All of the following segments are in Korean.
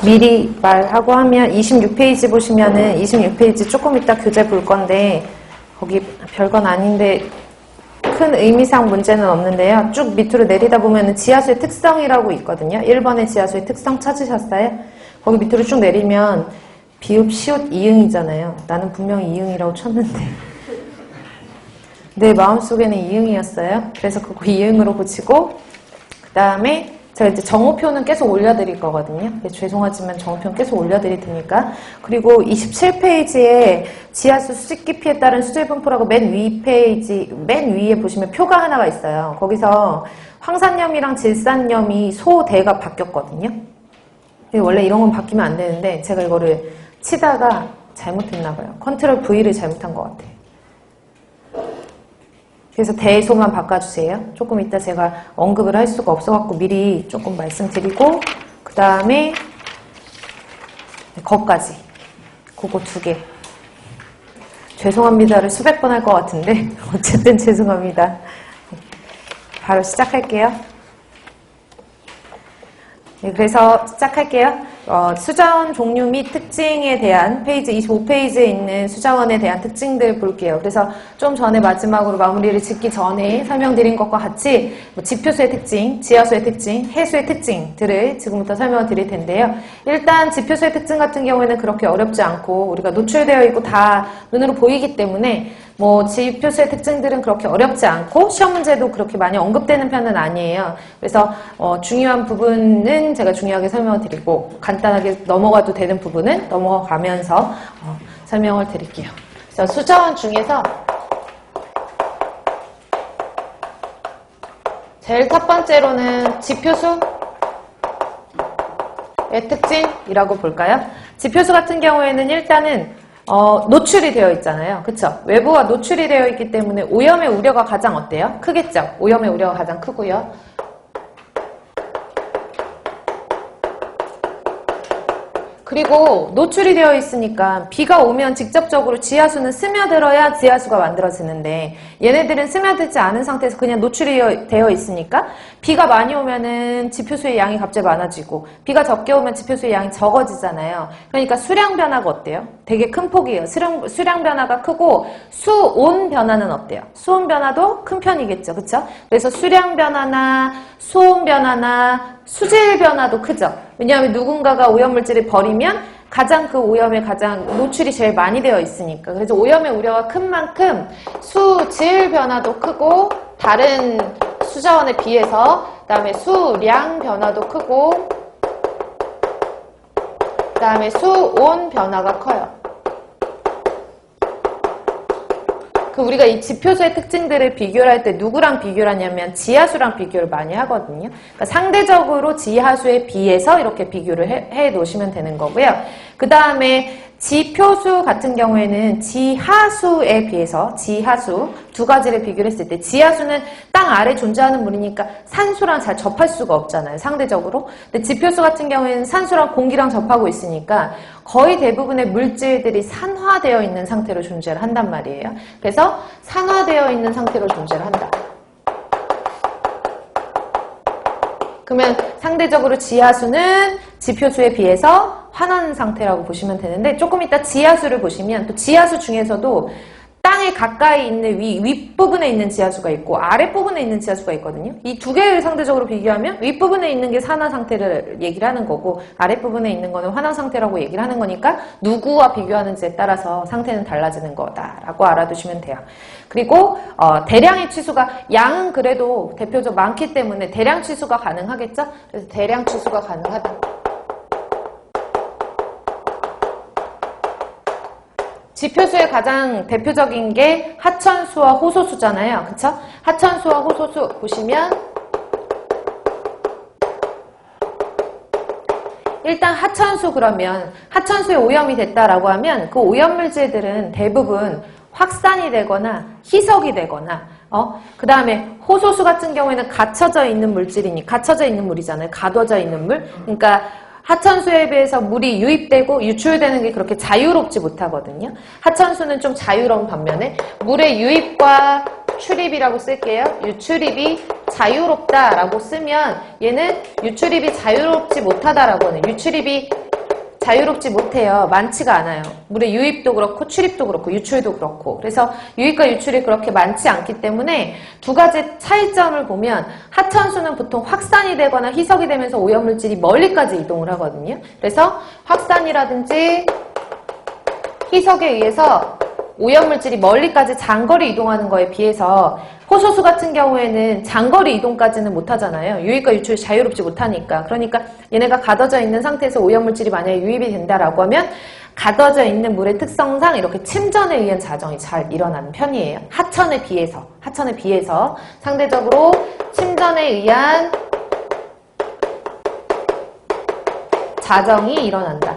미리 말하고 하면 26페이지 보시면은 26페이지 조금 이따 교재 볼 건데 거기 별건 아닌데 큰 의미상 문제는 없는데요. 쭉 밑으로 내리다 보면은 지하수의 특성이라고 있거든요. 1번의 지하수의 특성 찾으셨어요? 거기 밑으로 쭉 내리면 비읍, 시옷, 이응이잖아요. 나는 분명히 이응이라고 쳤는데 내 마음속에는 이응이었어요. 그래서 그거 이응으로 고치고 그 다음에 제가 이제 정오표는 계속 올려드릴 거거든요. 죄송하지만 정오표는 계속 올려드릴 테니까. 그리고 27페이지에 지하수 수직 깊이에 따른 수질 분포라고 맨 위에 보시면 표가 하나가 있어요. 거기서 황산염이랑 질산염이 소대가 바뀌었거든요. 원래 이런 건 바뀌면 안 되는데 제가 이거를 치다가 잘못했나 봐요. 컨트롤 V를 잘못한 것 같아요. 그래서 대소만 바꿔주세요. 조금 이따 제가 언급을 할 수가 없어갖고 미리 조금 말씀드리고 그 다음에 거까지 그거 2개 죄송합니다를 수백 번 할 것 같은데 어쨌든 죄송합니다. 바로 시작할게요. 네, 그래서 시작할게요. 수자원 종류 및 특징에 대한 페이지 25페이지에 있는 수자원에 대한 특징들 볼게요. 그래서 좀 전에 마지막으로 마무리를 짓기 전에 설명드린 것과 같이 지표수의 특징, 지하수의 특징, 해수의 특징들을 지금부터 설명을 드릴 텐데요. 일단 지표수의 특징 같은 경우에는 그렇게 어렵지 않고 우리가 노출되어 있고 다 눈으로 보이기 때문에 지표수의 특징들은 그렇게 어렵지 않고 시험 문제도 그렇게 많이 언급되는 편은 아니에요. 그래서 중요한 부분은 제가 중요하게 설명을 드리고 간단하게 넘어가도 되는 부분은 넘어가면서 설명을 드릴게요. 그래서 수자원 중에서 제일 첫 번째로는 지표수의 특징이라고 볼까요? 지표수 같은 경우에는 일단은 노출이 되어 있잖아요. 그쵸? 외부와 노출이 되어 있기 때문에 오염의 우려가 가장 어때요? 크겠죠? 오염의 우려가 가장 크고요. 그리고 노출이 되어 있으니까 비가 오면 직접적으로 지하수는 스며들어야 지하수가 만들어지는데 얘네들은 스며들지 않은 상태에서 그냥 노출이 되어 있으니까 비가 많이 오면은 지표수의 양이 갑자기 많아지고 비가 적게 오면 지표수의 양이 적어지잖아요. 그러니까 수량 변화가 어때요? 되게 큰 폭이에요. 수량 변화가 크고 수온 변화는 어때요? 수온 변화도 큰 편이겠죠. 그쵸? 그래서 수량 변화나 수온 변화나 수질 변화도 크죠. 왜냐하면 누군가가 오염물질을 버리면 가장 그 오염에 가장 노출이 제일 많이 되어 있으니까. 그래서 오염의 우려가 큰 만큼 수질 변화도 크고 다른 수자원에 비해서 그 다음에 수량 변화도 크고 그 다음에 수온 변화가 커요. 우리가 이 지표수의 특징들을 비교를 할 때 누구랑 비교를 하냐면 지하수랑 비교를 많이 하거든요. 그러니까 상대적으로 지하수에 비해서 이렇게 비교를 해 놓으시면 되는 거고요. 그 다음에 지표수 같은 경우에는 지하수에 비해서 지하수 두 가지를 비교를 했을 때 지하수는 땅 아래 존재하는 물이니까 산소랑 잘 접할 수가 없잖아요. 상대적으로. 근데 지표수 같은 경우에는 산소랑 공기랑 접하고 있으니까 거의 대부분의 물질들이 산화되어 있는 상태로 존재를 한단 말이에요. 그래서 산화되어 있는 상태로 존재를 한다. 그러면 상대적으로 지하수는 지표수에 비해서 환원 상태라고 보시면 되는데 조금 이따 지하수를 보시면 또 지하수 중에서도 땅에 가까이 있는 윗부분에 있는 지하수가 있고 아랫부분에 있는 지하수가 있거든요. 이 두 개를 상대적으로 비교하면 윗부분에 있는 게 산화 상태를 얘기를 하는 거고 아랫부분에 있는 거는 환원 상태라고 얘기를 하는 거니까 누구와 비교하는지에 따라서 상태는 달라지는 거다라고 알아두시면 돼요. 그리고 대량의 취수가 양은 그래도 대표적 많기 때문에 대량 취수가 가능하겠죠? 그래서 대량 취수가 가능하다. 지표수의 가장 대표적인 게 하천수와 호소수잖아요. 그쵸? 하천수와 호소수 보시면 일단 하천수 그러면 하천수에 오염이 됐다라고 하면 그 오염물질들은 대부분 확산이 되거나 희석이 되거나 그 다음에 호소수 같은 경우에는 갇혀져 있는 물이잖아요. 가둬져 있는 물. 그러니까 하천수에 비해서 물이 유입되고 유출되는 게 그렇게 자유롭지 못하거든요. 하천수는 좀 자유로운 반면에 물의 유입과 출입이라고 쓸게요. 유출입이 자유롭다라고 쓰면 얘는 유출입이 자유롭지 못하다라고 하는 유출입이 자유롭지 못해요. 많지가 않아요. 물의 유입도 그렇고 출입도 그렇고 유출도 그렇고. 그래서 유입과 유출이 그렇게 많지 않기 때문에 두 가지 차이점을 보면 하천수는 보통 확산이 되거나 희석이 되면서 오염물질이 멀리까지 이동을 하거든요. 그래서 확산이라든지 희석에 의해서 오염물질이 멀리까지 장거리 이동하는 거에 비해서 호소수 같은 경우에는 장거리 이동까지는 못하잖아요. 유입과 유출이 자유롭지 못하니까. 그러니까 얘네가 가둬져 있는 상태에서 오염물질이 만약에 유입이 된다라고 하면 가둬져 있는 물의 특성상 이렇게 침전에 의한 자정이 잘 일어나는 편이에요. 하천에 비해서 상대적으로 침전에 의한 자정이 일어난다.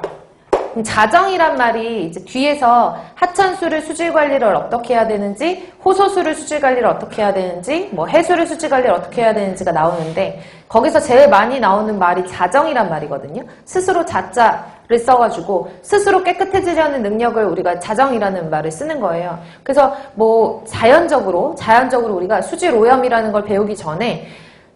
자정이란 말이 이제 뒤에서 하천수를 수질 관리를 어떻게 해야 되는지, 호소수를 수질 관리를 어떻게 해야 되는지, 뭐 해수를 수질 관리를 어떻게 해야 되는지가 나오는데 거기서 제일 많이 나오는 말이 자정이란 말이거든요. 스스로 자자를 써가지고 스스로 깨끗해지려는 능력을 우리가 자정이라는 말을 쓰는 거예요. 그래서 뭐 자연적으로 우리가 수질 오염이라는 걸 배우기 전에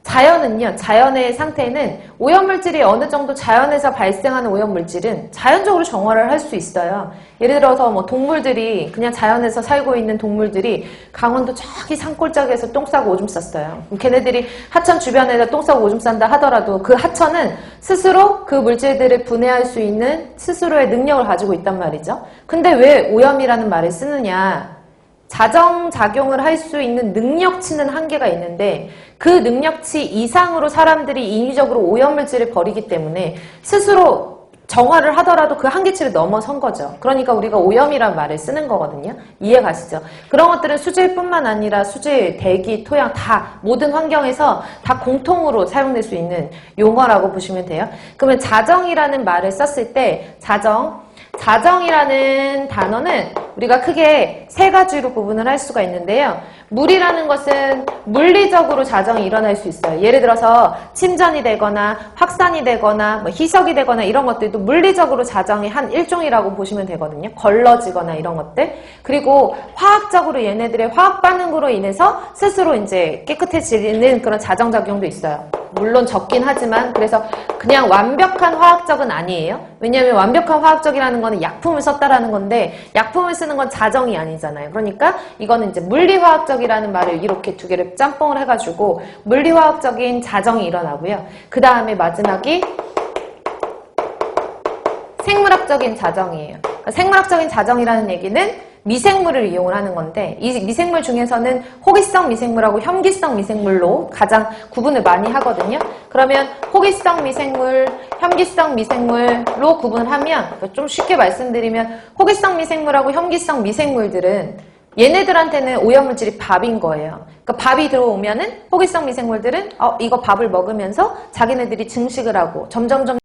자연은요, 자연의 상태는 오염물질이 어느 정도 자연에서 발생하는 오염물질은 자연적으로 정화를 할 수 있어요. 예를 들어서 뭐 동물들이, 그냥 자연에서 살고 있는 동물들이 강원도 저기 산골짜기에서 똥 싸고 오줌 쌌어요. 걔네들이 하천 주변에서 똥 싸고 오줌 싼다 하더라도 그 하천은 스스로 그 물질들을 분해할 수 있는 스스로의 능력을 가지고 있단 말이죠. 근데 왜 오염이라는 말을 쓰느냐? 자정작용을 할 수 있는 능력치는 한계가 있는데 그 능력치 이상으로 사람들이 인위적으로 오염물질을 버리기 때문에 스스로 정화를 하더라도 그 한계치를 넘어선 거죠. 그러니까 우리가 오염이란 말을 쓰는 거거든요. 이해 가시죠? 그런 것들은 수질뿐만 아니라 수질, 대기, 토양 다 모든 환경에서 다 공통으로 사용될 수 있는 용어라고 보시면 돼요. 그러면 자정이라는 말을 썼을 때 자정이라는 단어는 우리가 크게 세 가지로 구분을 할 수가 있는데요. 물이라는 것은 물리적으로 자정이 일어날 수 있어요. 예를 들어서 침전이 되거나 확산이 되거나 뭐 희석이 되거나 이런 것들도 물리적으로 자정의 한 일종이라고 보시면 되거든요. 걸러지거나 이런 것들. 그리고 화학적으로 얘네들의 화학 반응으로 인해서 스스로 이제 깨끗해지는 그런 자정작용도 있어요. 물론 적긴 하지만 그래서 그냥 완벽한 화학적은 아니에요. 왜냐하면 완벽한 화학적이라는 거는 약품을 썼다라는 건데 약품을 쓰는 건 자정이 아니잖아요. 그러니까 이거는 이제 물리화학적이라는 말을 이렇게 두 개를 짬뽕을 해가지고 물리화학적인 자정이 일어나고요. 그 다음에 마지막이 생물학적인 자정이에요. 그러니까 생물학적인 자정이라는 얘기는 미생물을 이용을 하는 건데 이 미생물 중에서는 호기성 미생물하고 혐기성 미생물로 가장 구분을 많이 하거든요. 그러면 호기성 미생물, 혐기성 미생물로 구분을 하면 좀 쉽게 말씀드리면 호기성 미생물하고 혐기성 미생물들은 얘네들한테는 오염물질이 밥인 거예요. 그러니까 밥이 들어오면은 호기성 미생물들은 이거 밥을 먹으면서 자기네들이 증식을 하고 점점점